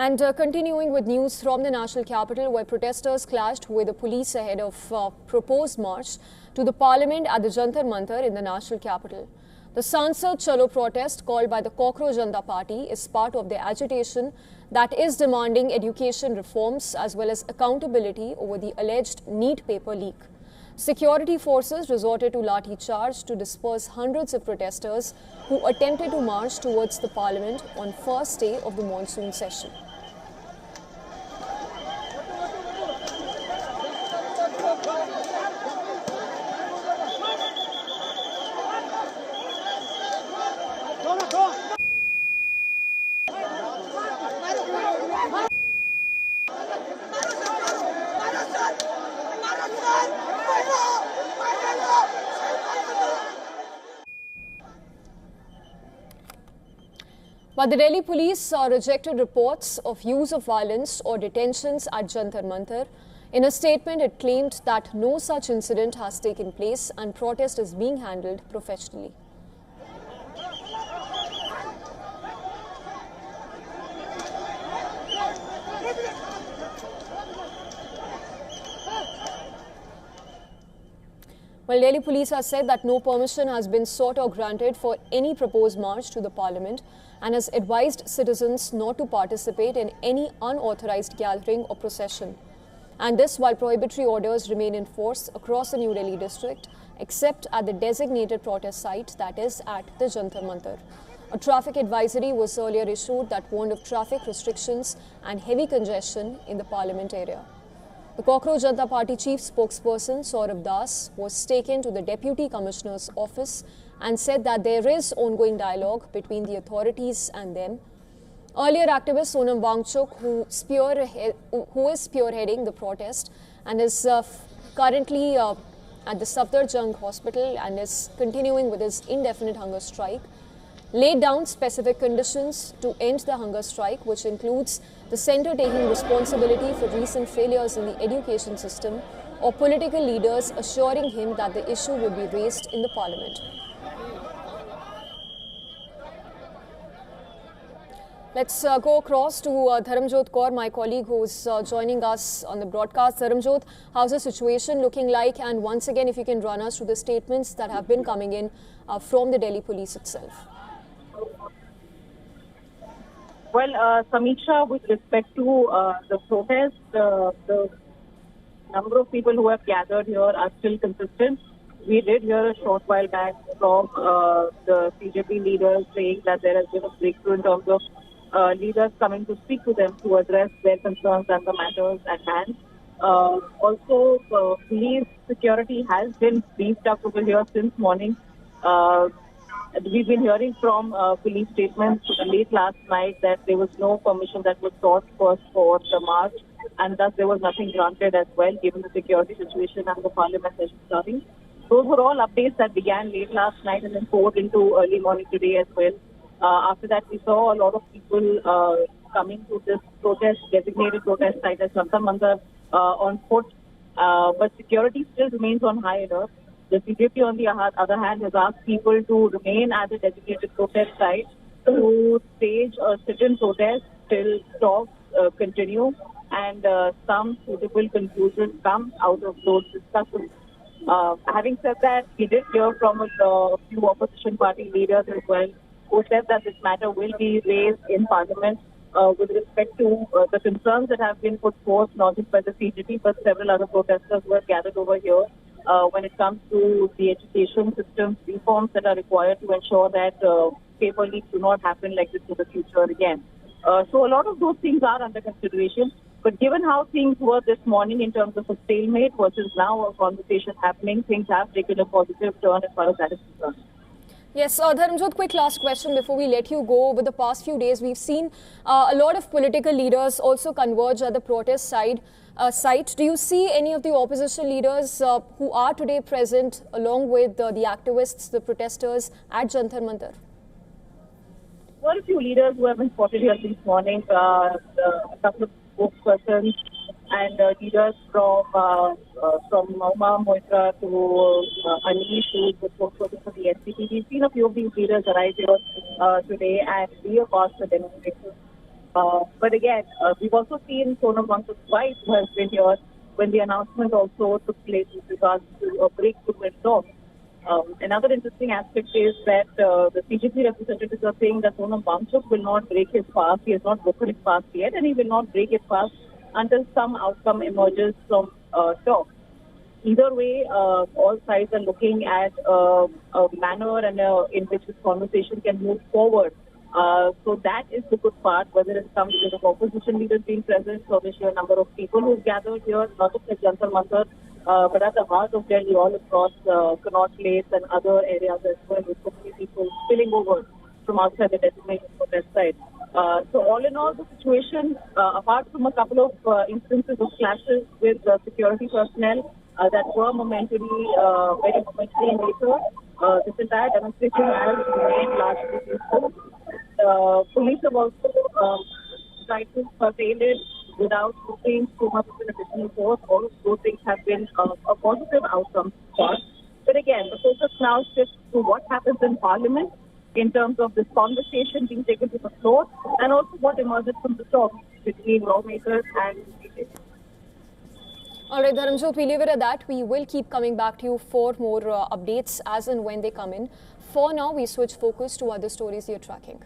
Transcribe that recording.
And continuing with news from the national capital, where protesters clashed with the police ahead of proposed march to the parliament at the Jantar Mantar in the national capital. The Sansad Chalo protest, called by the Cockroach Janta Party, is part of the agitation that is demanding education reforms as well as accountability over the alleged NEET paper leak. Security forces resorted to Lathi-charge to disperse hundreds of protesters who attempted to march towards the parliament on first day of the monsoon session. But the Delhi police rejected reports of use of violence or detentions at Jantar Mantar. In a statement, it claimed that no such incident has taken place and protest is being handled professionally. Well, Delhi police has said that no permission has been sought or granted for any proposed march to the parliament and has advised citizens not to participate in any unauthorized gathering or procession. And this while prohibitory orders remain in force across the New Delhi district, except at the designated protest site, that is at the Jantar Mantar. A traffic advisory was earlier issued that warned of traffic restrictions and heavy congestion in the parliament area. The Cockroach Janta Party chief spokesperson Saurabh Das was taken to the Deputy Commissioner's office and said that there is ongoing dialogue between the authorities and them. Earlier activist Sonam Wangchuk, who is spearheading the protest and is currently at the Safdarjung Hospital and is continuing with his indefinite hunger strike, laid down specific conditions to end the hunger strike, which includes the centre taking responsibility for recent failures in the education system or political leaders assuring him that the issue will be raised in the parliament. Let's go across to Dharmendra Kaur, my colleague who is joining us on the broadcast. Dharmendra, how's the situation looking like? And once again, if you can run us through the statements that have been coming in from the Delhi police itself. Well, Samiksha, with respect to the protest, the number of people who have gathered here are still consistent. We did hear a short while back from the CJP leaders saying that there has been a breakthrough in terms of leaders coming to speak to them to address their concerns and the matters at hand. Also, police security has been beefed up over here since morning. We've been hearing from police statements late last night that there was no permission that was sought first for the march, and thus there was nothing granted as well, given the security situation and the parliament session starting. Those were all updates that began late last night and then poured into early morning today as well. After that, we saw a lot of people coming to this protest, designated protest site at Jantar Mantar on foot, but security still remains on high alert. The CJP, on the other hand, has asked people to remain at the designated protest site to stage a sit-in protest till talks continue and some suitable conclusions come out of those discussions. Having said that, we did hear from a few opposition party leaders as well, who said that this matter will be raised in Parliament with respect to the concerns that have been put forth, not just by the CJP, but several other protesters who have gathered over here when it comes to the education system reforms that are required to ensure that paper leaks do not happen like this in the future again. So a lot of those things are under consideration. But given how things were this morning in terms of a stalemate versus now a conversation happening, things have taken a positive turn as far as that is concerned. Yes, Dharmendra, quick last question before we let you go. Over the past few days, we've seen a lot of political leaders also converge at the protest site. Do you see any of the opposition leaders who are today present along with the activists, the protesters at Jantar Mantar? There were a few leaders who have been spotted here this morning, a couple of spokespersons and leaders from Mauma Moitra to Anish, who is the spokesperson for the SPP. We've seen a few of these leaders arrive here today and be a cause for demonstration. But again, we've also seen Sonam Wangchuk's wife, who has been here when the announcement also took place with regards to a breakthrough in talks. Another interesting aspect is that the CJP representatives are saying that Sonam Wangchuk will not break his fast. He has not broken his fast yet, and he will not break his fast until some outcome emerges from talks. Either way, all sides are looking at a manner and in which this conversation can move forward. So that is the good part, whether it comes to the opposition leaders being present, or the sheer number of people who've gathered here, not just at Jantar Mantar, but at the heart of Delhi, all across Connaught Place and other areas as well, with so many people spilling over from outside the designated protest site. So all in all, the situation, apart from a couple of instances of clashes with security personnel that were momentarily, very momentarily in nature, this entire demonstration has remained largely peaceful. Police have also tried to curtail it without putting too much of an additional force. All of those things have been a positive outcome for us. But again, the focus now shifts to what happens in Parliament in terms of this conversation being taken to the floor, and also what emerges from the talks between lawmakers and BJP. All right, Dharmendra, we leave it at that. We will keep coming back to you for more updates as and when they come in. For now, we switch focus to other stories you're tracking.